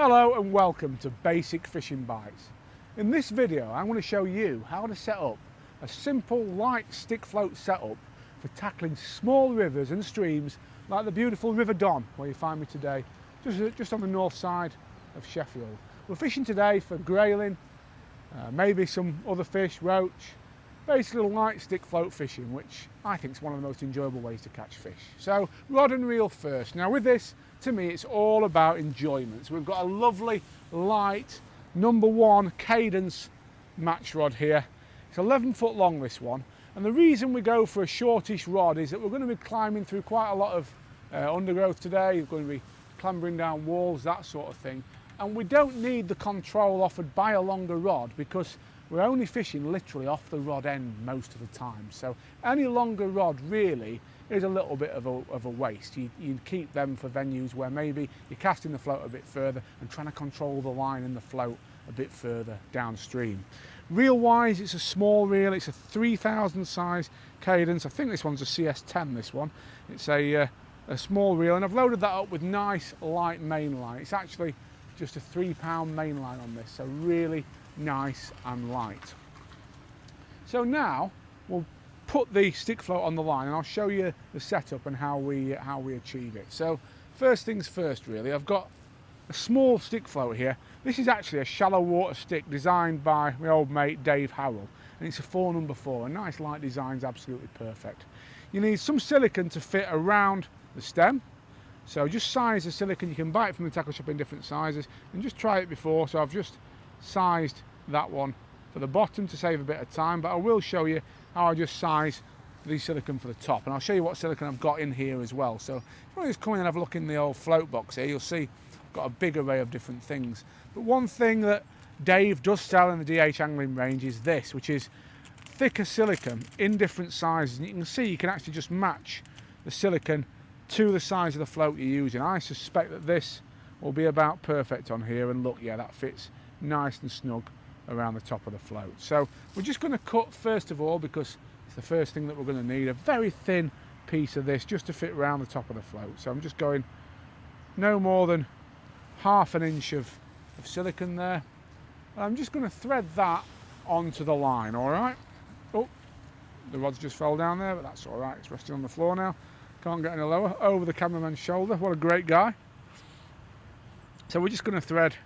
Hello and welcome to Basic Fishing Bites. In this video I'm going to show you how to set up a simple light stick float setup for tackling small rivers and streams like the beautiful River Don where you find me today, just on the north side of Sheffield. We're fishing today for grayling, maybe some other fish, roach, basically light stick float fishing, which I think is one of the most enjoyable ways to catch fish. So rod and reel first. Now with this, to me it's all about enjoyment. So we've got a lovely light #1 Cadence match rod here. It's 11 foot long, this one, and the reason we go for a shortish rod is that we're going to be climbing through quite a lot of undergrowth today. We're going to be clambering down walls, that sort of thing, and we don't need the control offered by a longer rod because we're only fishing literally off the rod end most of the time. So any longer rod really is a little bit of a waste. You'd keep them for venues where maybe you're casting the float a bit further and trying to control the line in the float a bit further downstream. Reel wise, it's a small reel. It's a 3000 size Cadence. I think this one's a CS10, this one. It's a small reel, and I've loaded that up with nice light mainline. It's actually just a 3 pound mainline on this, so really nice and light. So now we'll put the stick float on the line and I'll show you the setup and how we achieve it. So first things first, really, I've got a small stick float here. This is actually a shallow water stick designed by my old mate Dave Harrell, and it's a 4×4. A nice light design's absolutely perfect. You need some silicone to fit around the stem, so just size the silicone. You can buy it from the tackle shop in different sizes and just try it before. So I've just sized that one for the bottom to save a bit of time, but I will show you how I just size the silicone for the top, and I'll show you what silicone I've got in here as well. So if you want to just come in and have a look in the old float box here, you'll see I've got a big array of different things. But one thing that Dave does sell in the DH angling range is this, which is thicker silicone in different sizes, and you can see you can actually just match the silicone to the size of the float you're using. I suspect that this will be about perfect on here, and look, yeah, that fits nice and snug around the top of the float. So we're just going to cut first of all, because it's the first thing that we're going to need, a very thin piece of this just to fit around the top of the float. So I'm just going no more than ½ an inch of silicone there, and I'm just going to thread that onto the line. All right. Oh, the rod's just fell down there, but that's all right, it's resting on the floor now, can't get any lower. Over the cameraman's shoulder, what a great guy. So we're just going to thread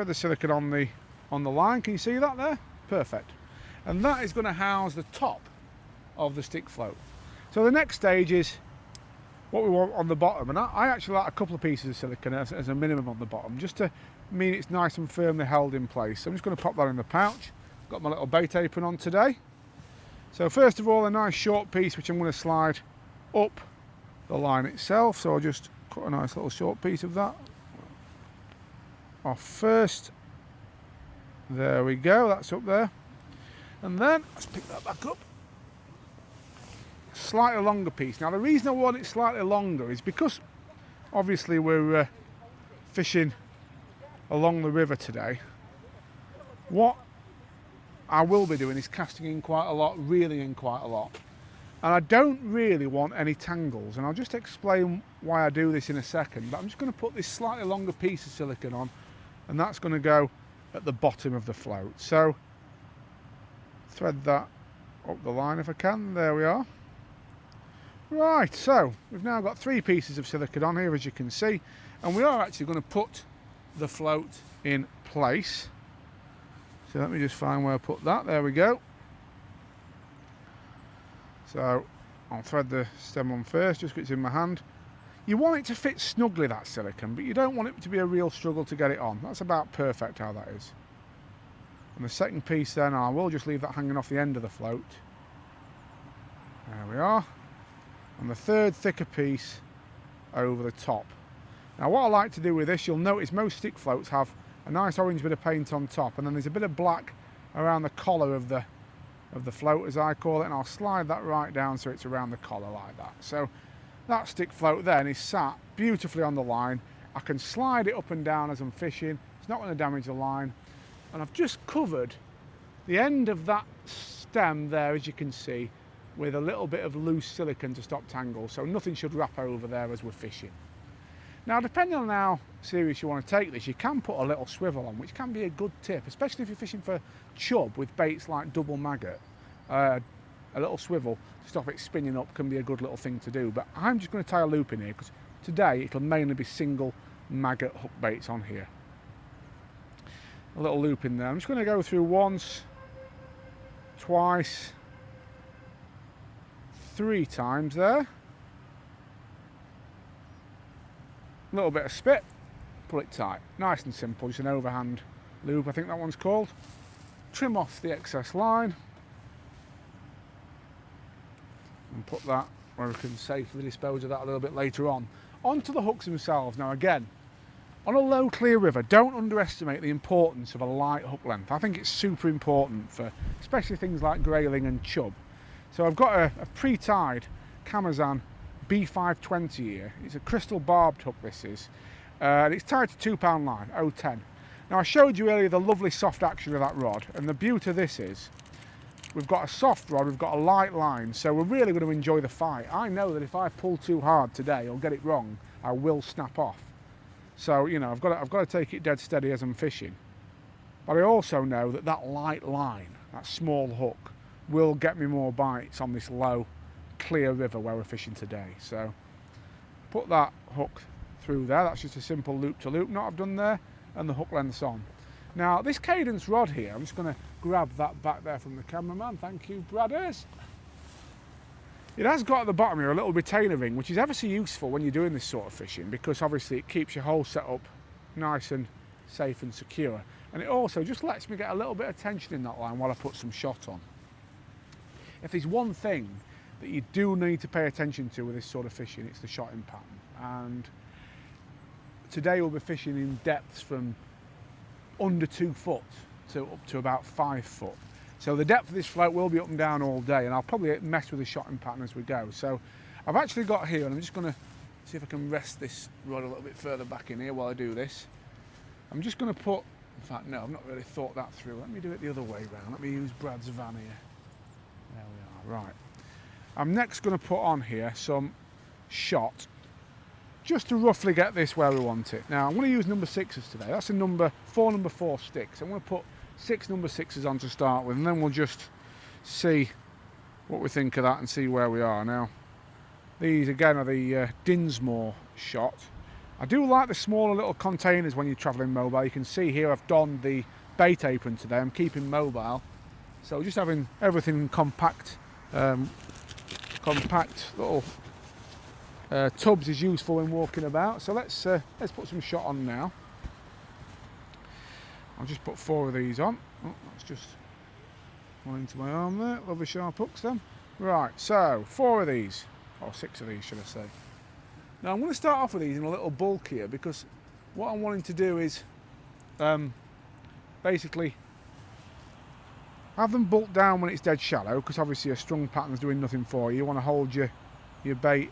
the silicone on the line. Can you see that there? Perfect. And that is going to house the top of the stick float. So the next stage is what we want on the bottom, and I actually like a couple of pieces of silicone as a minimum on the bottom, just to mean it's nice and firmly held in place. So I'm just going to pop that in the pouch. Got my little bait apron on today. So first of all, a nice short piece which I'm going to slide up the line itself. So I'll just cut a nice little short piece of that off first. There we go, that's up there. And then let's pick that back up. Slightly longer piece. Now the reason I want it slightly longer is because obviously we're fishing along the river today. What I will be doing is casting in quite a lot, reeling in quite a lot, and I don't really want any tangles, and I'll just explain why I do this in a second. But I'm just going to put this slightly longer piece of silicone on, and that's going to go at the bottom of the float. So thread that up the line if I can. There we are. Right, so we've now got 3 pieces of silicone on here, as you can see, and we are actually going to put the float in place. So let me just find where I put that. There we go. So I'll thread the stem on first, just because it's in my hand. You want it to fit snugly, that silicone, but you don't want it to be a real struggle to get it on. That's about perfect how that is. And the second piece then, I will just leave that hanging off the end of the float. There we are. And the third thicker piece over the top. Now what I like to do with this, you'll notice most stick floats have a nice orange bit of paint on top, and then there's a bit of black around the collar of the float, as I call it, and I'll slide that right down so it's around the collar like that. So that stick float then is sat beautifully on the line. I can slide it up and down as I'm fishing. It's not going to damage the line. And I've just covered the end of that stem there, as you can see, with a little bit of loose silicone to stop tangles, so nothing should wrap over there as we're fishing. Now, depending on how serious you want to take this, you can put a little swivel on, which can be a good tip, especially if you're fishing for chub with baits like double maggot. A little swivel to stop it spinning up can be a good little thing to do, but I'm just going to tie a loop in here because today it'll mainly be single maggot hook baits on here. A little loop in there. I'm just going to go through once, twice, 3 times there. A little bit of spit, pull it tight. Nice and simple, just an overhand loop, I think that one's called. Trim off the excess line and put that where we can safely dispose of that a little bit later on. Onto the hooks themselves. Now again, on a low clear river, don't underestimate the importance of a light hook length. I think it's super important for especially things like grayling and chub. So I've got a pre-tied Camazan B520 here. It's a crystal barbed hook, this is, and it's tied to 2 pound line, 010. Now I showed you earlier the lovely soft action of that rod, and the beauty of this is we've got a soft rod, we've got a light line, so we're really going to enjoy the fight. I know that if I pull too hard today or get it wrong, I will snap off. So, you know, I've got to take it dead steady as I'm fishing. But I also know that that light line, that small hook, will get me more bites on this low clear river where we're fishing today. So put that hook through there. That's just a simple loop to loop knot I've done there, and the hook length's on. Now this Cadence rod here, I'm just going to grab that back there from the cameraman. Thank you, Bradders. It has got at the bottom here a little retainer ring, which is ever so useful when you're doing this sort of fishing, because obviously it keeps your whole setup nice and safe and secure, and it also just lets me get a little bit of tension in that line while I put some shot on. If there's one thing that you do need to pay attention to with this sort of fishing, it's the shotting pattern. And today we'll be fishing in depths from under 2 foot to up to about 5 foot. So the depth of this float will be up and down all day, and I'll probably mess with the shotting pattern as we go. So I've actually got here, and I'm just going to see if I can rest this rod a little bit further back in here while I do this. I'm just going to put, in fact no, I've not really thought that through. Let me do it the other way round. Let me use Brad's van here. There we are, right. I'm next going to put on here some shot, just to roughly get this where we want it. Now I'm going to use number 6s today. That's a number 4 sticks. I'm going to put 6 number 6s on to start with, and then we'll just see what we think of that and see where we are. Now these again are the Dinsmore shot. I do like the smaller little containers when you're travelling mobile. You can see here I've donned the bait apron today. I'm keeping mobile, so just having everything compact little tubs is useful when walking about. So let's put some shot on now. I'll just put 4 of these on. Oh, that's just one into my arm there. Lovely sharp hooks then. Right, so 4 of these, or 6 of these should I say. Now I'm going to start off with these in a little bulk here, because what I'm wanting to do is basically have them bulk down when it's dead shallow, because obviously a strung pattern's doing nothing for you. You want to hold your bait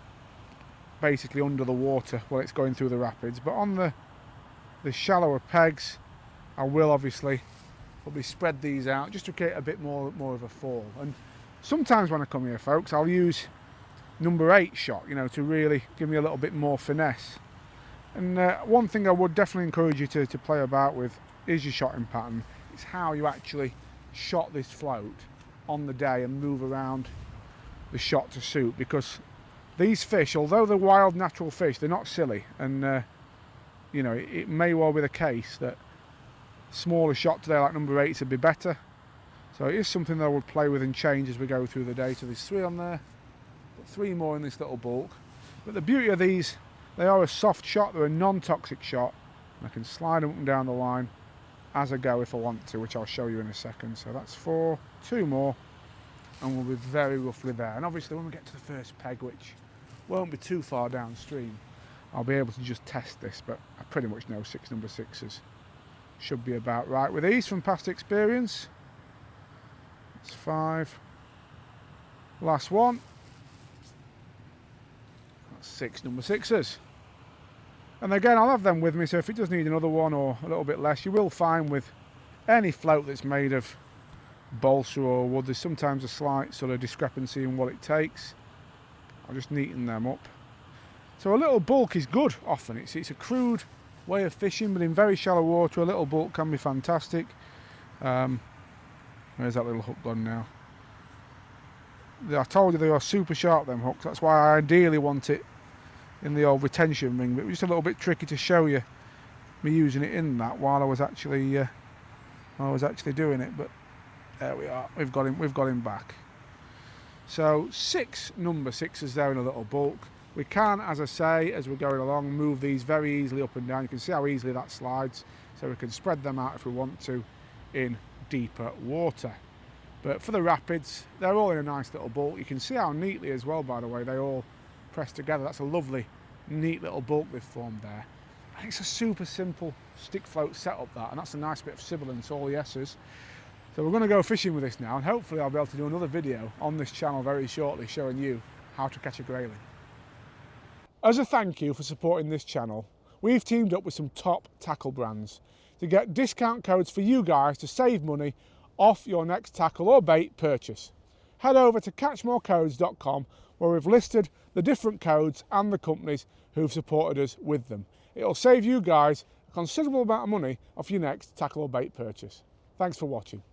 basically under the water while it's going through the rapids. But on the shallower pegs, I will obviously probably spread these out just to create a bit more of a fall. And sometimes when I come here, folks, I'll use number 8 shot, you know, to really give me a little bit more finesse. And one thing I would definitely encourage you to play about with is your shotting pattern. It's how you actually shot this float on the day and move around the shot to suit, because these fish, although they're wild natural fish, they're not silly. And you know, it may well be the case that smaller shot today like number 8s would be better. So it is something that I would play with and change as we go through the day. So there's 3 on there, put 3 more in this little bulk. But the beauty of these, they are a soft shot, they're a non-toxic shot. And I can slide them up and down the line as I go if I want to, which I'll show you in a second. So that's 4, 2 more, and we'll be very roughly there. And obviously when we get to the first peg, which won't be too far downstream, I'll be able to just test this, but I pretty much know 6 number 6s should be about right with these from past experience. That's 5. Last one. That's 6 number 6s. And again, I'll have them with me, so if it does need another one or a little bit less, you will find with any float that's made of balsa or wood, there's sometimes a slight sort of discrepancy in what it takes. I'll just neaten them up. So a little bulk is good often. It's a crude way of fishing, but in very shallow water a little bulk can be fantastic. Where's that little hook gone now? I told you they are super sharp, them hooks. That's why I ideally want it in the old retention ring, but it was just a little bit tricky to show you me using it in that while I was actually doing it. But there we are. We've got him back. So number 6 is there in a little bulk. We can, as I say, as we're going along, move these very easily up and down. You can see how easily that slides, so we can spread them out if we want to in deeper water. But for the rapids, they're all in a nice little bulk. You can see how neatly as well, by the way, they all press together. That's a lovely, neat little bulk they've formed there. And it's a super simple stick float setup, that, and that's a nice bit of sibilance, all yeses. So we're going to go fishing with this now, and hopefully I'll be able to do another video on this channel very shortly showing you how to catch a grayling. As a thank you for supporting this channel, we've teamed up with some top tackle brands to get discount codes for you guys to save money off your next tackle or bait purchase. Head over to catchmorecodes.com where we've listed the different codes and the companies who've supported us with them. It'll save you guys a considerable amount of money off your next tackle or bait purchase. Thanks for watching.